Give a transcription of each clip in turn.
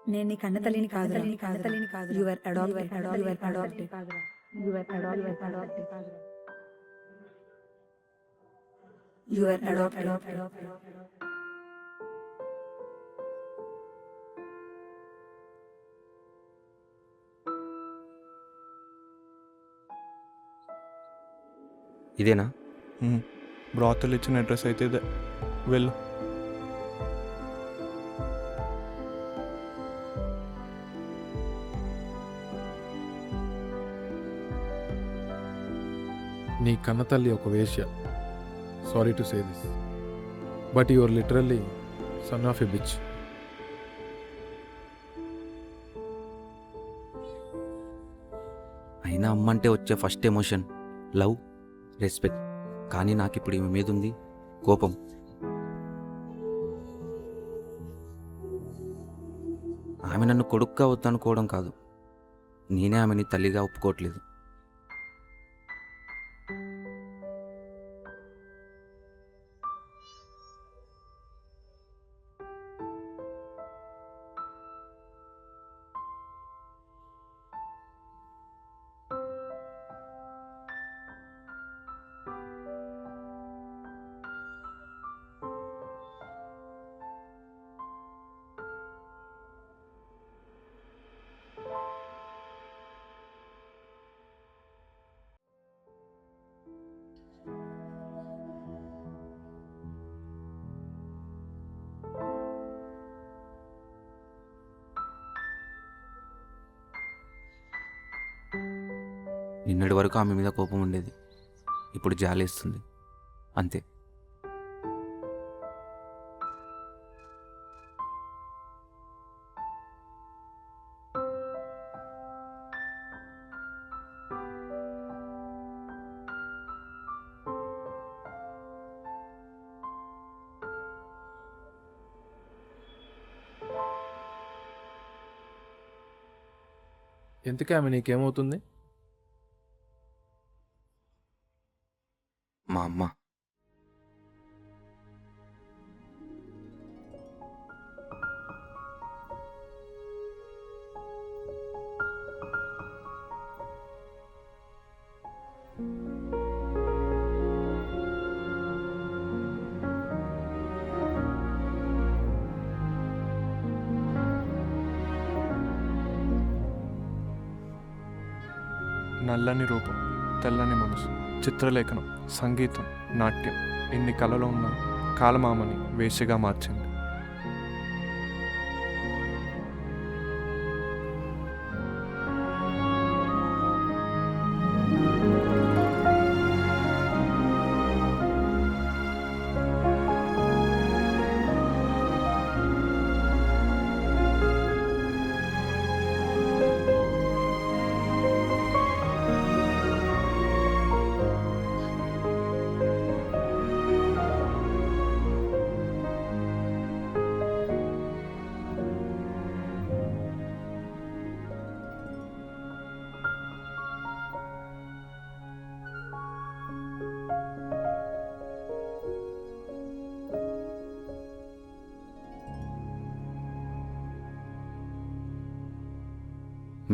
నేను నీ కన్న తల్లిని కాదు. You're adopted. You're adopted. ఇదేనా? బ్రాతలు ఇచ్చిన అడ్రస్ అయితే ఇదే. వెళ్ళు. నీ కన్న తల్లి ఒక వేశ్య. Sorry to say this, but you're literally son of a bitch. అయినా అమ్మంటే వచ్చే ఫస్ట్ ఎమోషన్ లవ్, రెస్పెక్ట్. కానీ నాకు ఇప్పుడు ఈమె మీద ఉంది కోపం. ఆమె నన్ను కొడుకుగా వద్దనుకోవడం కాదు, నేనే ఆమెని తల్లిగా ఒప్పుకోవట్లేదు. నిన్నటి వరకు ఆమె మీద కోపం ఉండేది, ఇప్పుడు జాలేస్తుంది అంతే. ఎందుకే ఆమె నీకేమవుతుంది? మా అమ్మ. నల్లని రూపం, తెల్లని మనసు, చిత్రలేఖనం, సంగీతం, నాట్యం, ఇన్ని కళలో ఉన్న కాలమామని వేశ్యగా మార్చింది.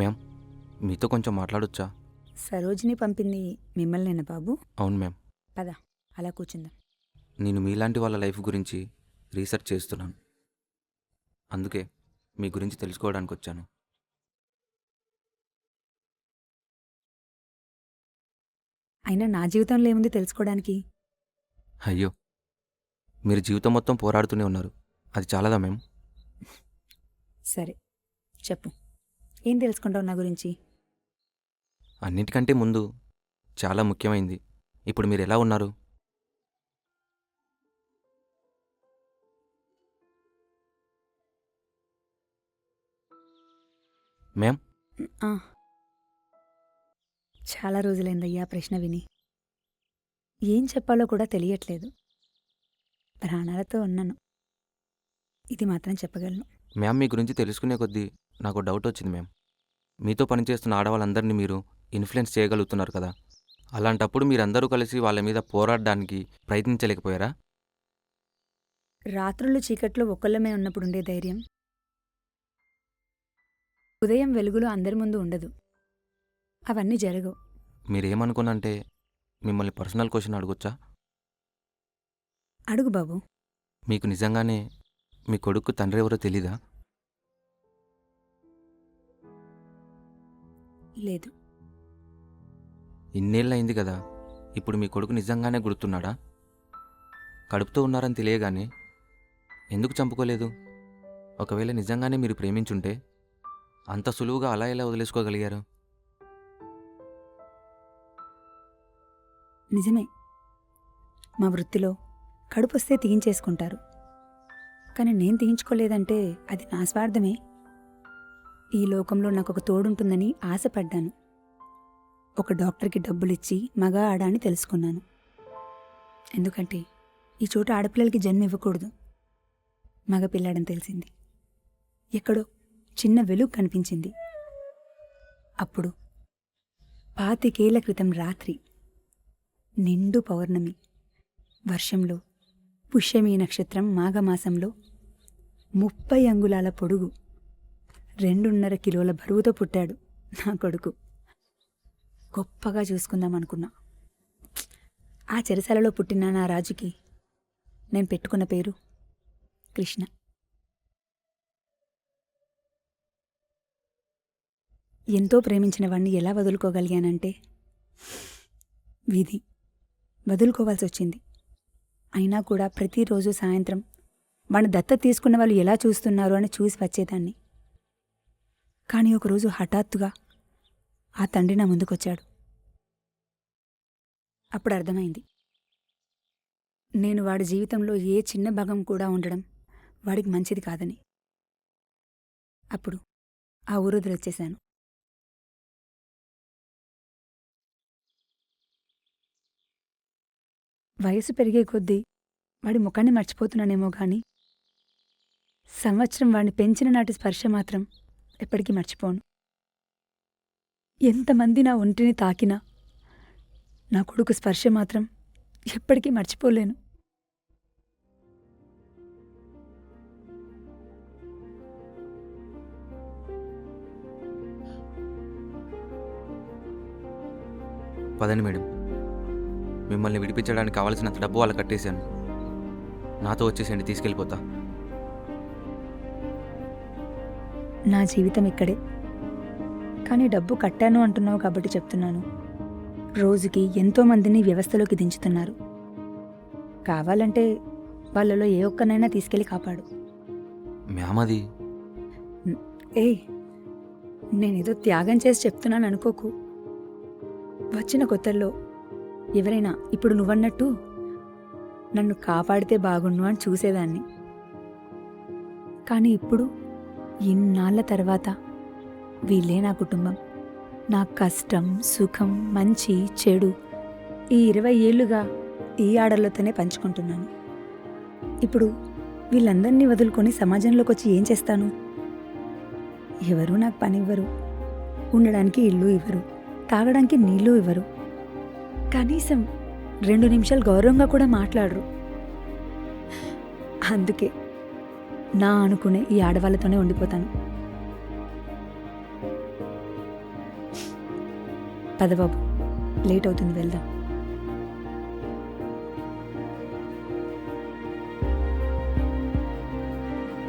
మ్యామ్, మీతో కొంచెం మాట్లాడొచ్చా? సరోజిని పంపింది మిమ్మల్నేనా బాబు? అవును మ్యామ్. పద, అలా కూర్చుందాం. నేను మీలాంటి వాళ్ళ లైఫ్ గురించి రీసెర్చ్ చేస్తున్నాను, అందుకే మీ గురించి తెలుసుకోవడానికి వచ్చాను. అయినా నా జీవితంలో ఏముంది తెలుసుకోవడానికి? అయ్యో, మీరు జీవితం మొత్తం పోరాడుతూనే ఉన్నారు, అది చాలదా మ్యామ్? సరే చెప్పు, ఏం తెలుసుకుంటావు నా గురించి? అన్నిటికంటే ముందు చాలా ముఖ్యమైంది, ఇప్పుడు మీరు ఎలా ఉన్నారు? మ్యామ్, ఆ, చాలా రోజులైందయ్యా ప్రశ్న విని. ఏం చెప్పాలో కూడా తెలియట్లేదు. ప్రాణాలతో ఉన్నాను, ఇది మాత్రం చెప్పగలను. మ్యామ్, మీ గురించి తెలుసుకునే కొద్దీ నాకు డౌట్ వచ్చింది మ్యామ్. మీతో పనిచేస్తున్న ఆడవాళ్ళందరినీ మీరు ఇన్ఫ్లుయెన్స్ చేయగలుగుతున్నారు కదా, అలాంటప్పుడు మీరందరూ కలిసి వాళ్ళ మీద పోరాడడానికి ప్రయత్నించలేకపోయారా? రాత్రుళ్ళు చీకట్లో ఒక్కళ్ళమే ఉన్నప్పుడు ఉండే ధైర్యం ఉదయం వెలుగులో అందరి ముందు ఉండదు. అవన్నీ జరగవు. మీరేమనుకోనంటే మిమ్మల్ని పర్సనల్ క్వశ్చన్ అడగొచ్చా? అడుగు బాబు. మీకు నిజంగానే మీ కొడుకు తండ్రి ఎవరో తెలీదా? లేదు. ఇన్నేళ్ళయింది కదా, ఇప్పుడు మీ కొడుకు నిజంగానే గుర్తున్నాడా? కడుపుతో ఉన్నారని తెలియగానే ఎందుకు చంపుకోలేదు? ఒకవేళ నిజంగానే మీరు ప్రేమించుంటే అంత సులువుగా అలా ఎలా వదిలేసుకోగలిగారు? నిజమే. మా వృత్తిలో కడుపొస్తే తీయించేసుకుంటారు. కానీ నేను తీయించుకోలేదంటే అది నా స్వార్థమే. ఈ లోకంలో నాకు ఒక తోడుంటుందని ఆశపడ్డాను. ఒక డాక్టర్కి డబ్బులిచ్చి మగ ఆడ అని తెలుసుకున్నాను. ఎందుకంటే ఈ చోట ఆడపిల్లలకి జన్మ ఇవ్వకూడదు. మగపిల్లాడని తెలిసింది. ఎక్కడో చిన్న వెలుగు కనిపించింది. అప్పుడు 25 ఏళ్ల క్రితం రాత్రి, నిండు పౌర్ణమి, వర్షంలో, పుష్యమీ నక్షత్రం మాఘమాసంలో 30 అంగుళాల పొడుగు, 2.5 కిలోల బరువుతో పుట్టాడు నా కొడుకు. గొప్పగా చూసుకుందామనుకున్నా. ఆ చెరసాలలో పుట్టిన నా రాజుకి నేను పెట్టుకున్న పేరు కృష్ణ. ఎంతో ప్రేమించిన వాణ్ణి ఎలా వదులుకోగలిగానంటే విధి. వదులుకోవాల్సి వచ్చింది. అయినా కూడా ప్రతిరోజు సాయంత్రం వాణ్ణి దత్తత తీసుకున్న వాళ్ళు ఎలా చూస్తున్నారు అని చూసి వచ్చేదాన్ని. కానీ ఒకరోజు హఠాత్తుగా ఆ తండ్రి నా ముందుకొచ్చాడు. అప్పుడు అర్థమైంది, నేను వాడి జీవితంలో ఏ చిన్న భాగం కూడా ఉండడం వాడికి మంచిది కాదని. అప్పుడు ఆ ఊరు వదిలొచ్చేశాను. వయసు పెరిగే కొద్దీ వాడి ముఖాన్ని మర్చిపోతున్నానేమో గాని సంవత్సరం వాడిని పెంచిన నాటి స్పర్శ మాత్రం ఎప్పటికీ మర్చిపోను. ఎంతమంది నా ఒంటిని తాకినా నా కొడుకు స్పర్శ మాత్రం ఎప్పటికీ మర్చిపోలేను. పదండి మేడం, మిమ్మల్ని విడిపించడానికి కావాల్సినంత డబ్బు వాళ్ళు కట్టేశాను. నాతో వచ్చేసేయండి, తీసుకెళ్ళిపోతా. నా జీవితం ఇక్కడే. కానీ డబ్బు కట్టాను అంటున్నావు కాబట్టి చెప్తున్నాను. రోజుకి ఎంతోమందిని వ్యవస్థలోకి దించుతున్నారు. కావాలంటే వాళ్ళలో ఏ ఒక్కనైనా తీసుకెళ్ళి కాపాడు. మ్యామ్, అది ఏ నేనేదో త్యాగం చేసి చెప్తున్నాను అనుకోకు. వచ్చిన కొత్తల్లో ఎవరైనా ఇప్పుడు నువ్వన్నట్టు నన్ను కాపాడితే బాగుండు అని చూసేదాన్ని. కానీ ఇప్పుడు ఇన్నాళ్ళ తర్వాత వీళ్ళే నా కుటుంబం. నా కష్టం, సుఖం, మంచి, చెడు ఈ 20 ఏళ్లుగా ఈ ఆడలతోనే పంచుకుంటున్నాను. ఇప్పుడు వీళ్ళందరినీ వదులుకొని సమాజంలోకి వచ్చి ఏం చేస్తాను? ఎవరూ నాకు పని ఇవ్వరు, ఉండడానికి ఇల్లు ఇవ్వరు, తాగడానికి నీళ్ళు ఇవ్వరు, కనీసం 2 నిమిషాలు గౌరవంగా కూడా మాట్లాడరు. అందుకే నా అనుకునే ఈ ఆడవాళ్ళతోనే ఉండిపోతాను. పదబాబు, లేట్ అవుతుంది, వెళ్దాం.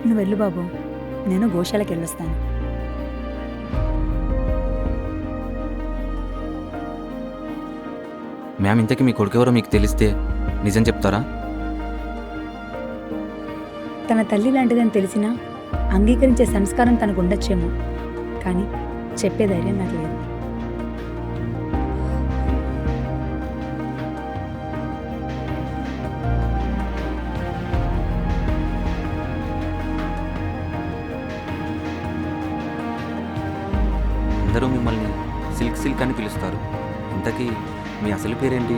నువ్వు వెళ్ళు బాబు, నేను గోశాలకు వెళ్ళొస్తాను. మ్యామ్, ఇంతకీ మీ కొడుకెవరో మీకు తెలిస్తే నిజం చెప్తారా? తన తల్లి లాంటిదని తెలిసినా అంగీకరించే సంస్కారం తనకు ఉండొచ్చేమో, కానీ చెప్పే ధైర్యం నాకు లేదు. అందరూ మిమ్మల్ని సిల్క్ సిల్క్ అని పిలుస్తారు. ఇంతకీ మీ అసలు పేరేంటి?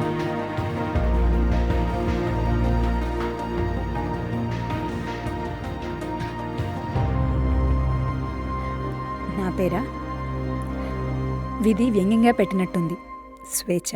నా పేరా? విధి వ్యంగ్యంగా పెట్టినట్టుంది, స్వేచ్ఛ.